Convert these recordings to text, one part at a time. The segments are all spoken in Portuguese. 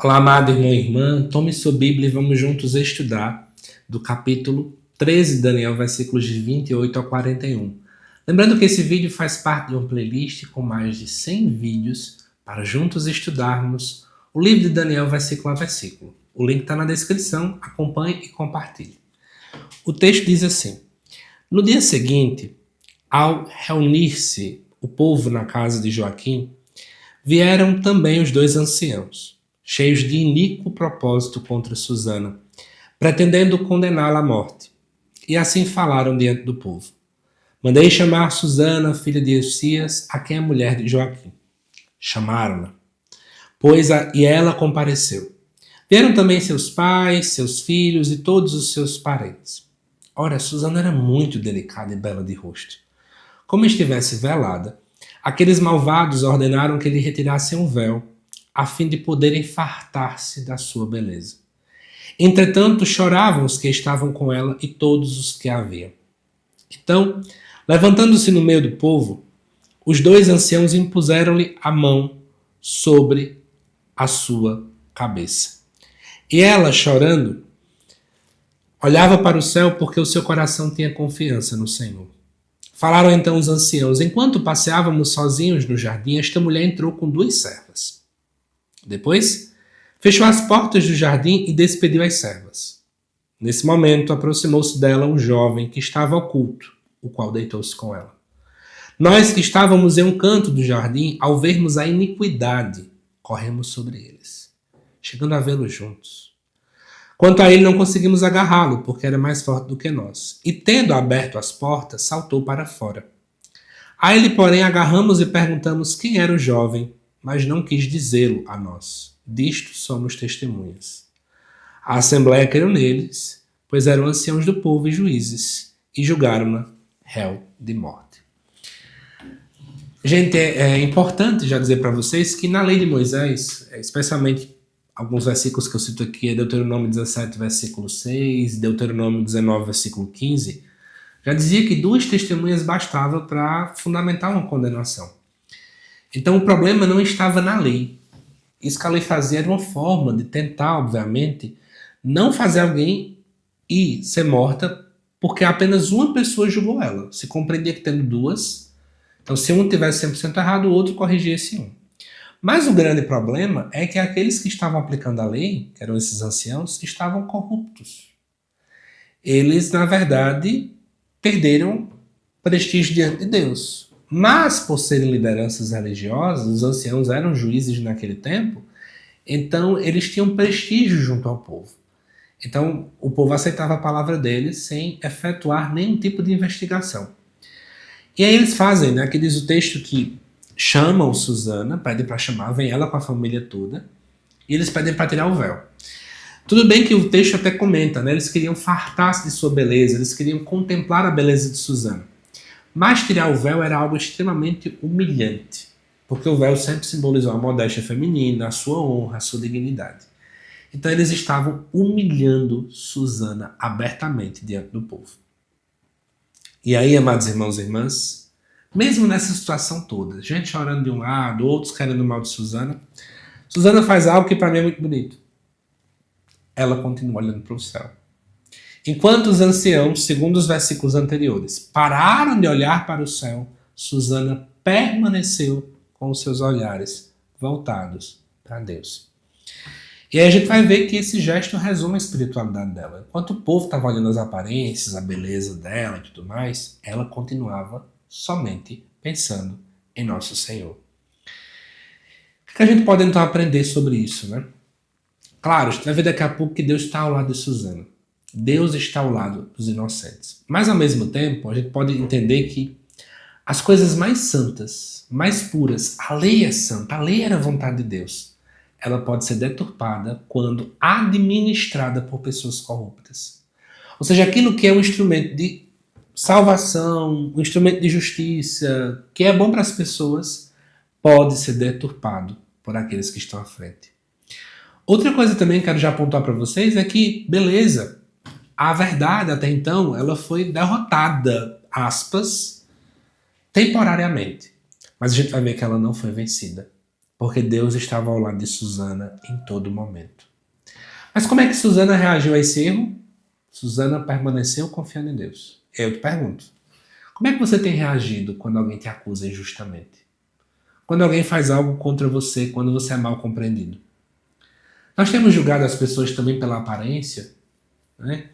Olá, amado irmão e irmã, tome sua Bíblia e vamos juntos estudar do capítulo 13 de Daniel, versículos de 28 ao 41. Lembrando que esse vídeo faz parte de uma playlist com mais de 100 vídeos para juntos estudarmos o livro de Daniel, versículo a versículo. O link está na descrição, acompanhe e compartilhe. O texto diz assim: No dia seguinte, ao reunir-se o povo na casa de Joaquim, vieram também os dois anciãos, cheios de iníquo propósito contra Susana, pretendendo condená-la à morte. E assim falaram diante do povo: Mandei chamar Susana, filha de Osias, a quem é mulher de Joaquim. Chamaram-na, e ela compareceu. Vieram também seus pais, seus filhos e todos os seus parentes. Ora, Susana era muito delicada e bela de rosto. Como estivesse velada, aqueles malvados ordenaram que lhe retirassem um véu, a fim de poderem fartar-se da sua beleza. Entretanto, choravam os que estavam com ela e todos os que a viam. Então, levantando-se no meio do povo, os dois anciãos impuseram-lhe a mão sobre a sua cabeça. E ela, chorando, olhava para o céu porque o seu coração tinha confiança no Senhor. Falaram então os anciãos: Enquanto passeávamos sozinhos no jardim, esta mulher entrou com duas servas. Depois, fechou as portas do jardim e despediu as servas. Nesse momento, aproximou-se dela um jovem que estava oculto, o qual deitou-se com ela. Nós que estávamos em um canto do jardim, ao vermos a iniquidade, corremos sobre eles, chegando a vê-lo juntos. Quanto a ele, não conseguimos agarrá-lo, porque era mais forte do que nós. E tendo aberto as portas, saltou para fora. A ele, porém, agarramos e perguntamos quem era o jovem, mas não quis dizê-lo a nós. Disto somos testemunhas. A assembleia creu neles, pois eram anciãos do povo e juízes, e julgaram-na réu de morte. Gente, é importante já dizer para vocês que na lei de Moisés, especialmente alguns versículos que eu cito aqui, é Deuteronômio 17, versículo 6, Deuteronômio 19, versículo 15, já dizia que 2 testemunhas bastavam para fundamentar uma condenação. Então o problema não estava na lei. Isso que a lei fazia era uma forma de tentar, obviamente, não fazer alguém ir ser morta porque apenas uma pessoa julgou ela. Se compreendia que tendo 2, então se um tivesse 100% errado, o outro corrigia esse um. Mas o grande problema é que aqueles que estavam aplicando a lei, que eram esses anciãos, estavam corruptos. Eles, na verdade, perderam prestígio diante de Deus. Mas, por serem lideranças religiosas, os anciãos eram juízes naquele tempo, então eles tinham prestígio junto ao povo. Então, o povo aceitava a palavra deles sem efetuar nenhum tipo de investigação. E aí eles fazem, né, que diz o texto que chamam Susana, pedem para chamar, vem ela com a família toda, e eles pedem para tirar o véu. Tudo bem que o texto até comenta, né, eles queriam fartar-se de sua beleza, eles queriam contemplar a beleza de Susana. Mas tirar o véu era algo extremamente humilhante, porque o véu sempre simbolizou a modéstia feminina, a sua honra, a sua dignidade. Então eles estavam humilhando Susana abertamente diante do povo. E aí, amados irmãos e irmãs, mesmo nessa situação toda, gente chorando de um lado, outros querendo mal de Susana, Susana faz algo que para mim é muito bonito. Ela continua olhando para o céu. Enquanto os anciãos, segundo os versículos anteriores, pararam de olhar para o céu, Susana permaneceu com os seus olhares voltados para Deus. E aí a gente vai ver que esse gesto resume a espiritualidade dela. Enquanto o povo estava olhando as aparências, a beleza dela e tudo mais, ela continuava somente pensando em nosso Senhor. O que a gente pode então aprender sobre isso, né? Claro, a gente vai ver daqui a pouco que Deus está ao lado de Susana. Deus está ao lado dos inocentes. Mas ao mesmo tempo, a gente pode entender que as coisas mais santas, mais puras, a lei é santa, a lei era a vontade de Deus. Ela pode ser deturpada quando administrada por pessoas corruptas. Ou seja, aquilo que é um instrumento de salvação, um instrumento de justiça, que é bom para as pessoas, pode ser deturpado por aqueles que estão à frente. Outra coisa também que quero já apontar para vocês é que, beleza, a verdade até então ela foi derrotada, aspas, temporariamente. Mas a gente vai ver que ela não foi vencida. porque Deus estava ao lado de Susana em todo momento. Mas como é que Susana reagiu a esse erro? Susana permaneceu confiando em Deus. Eu te pergunto, como é que você tem reagido quando alguém te acusa injustamente? Quando alguém faz algo contra você, quando você é mal compreendido? Nós temos julgado as pessoas também pela aparência, né?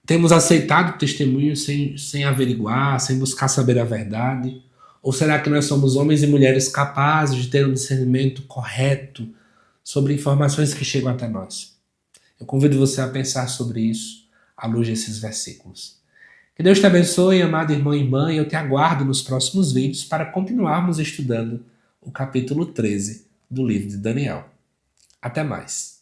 Temos aceitado testemunhos sem averiguar, sem buscar saber a verdade? Ou será que nós somos homens e mulheres capazes de ter um discernimento correto sobre informações que chegam até nós? Eu convido você a pensar sobre isso à luz desses versículos. Que Deus te abençoe, amado irmão e irmã, e eu te aguardo nos próximos vídeos para continuarmos estudando o capítulo 13 do livro de Daniel. Até mais.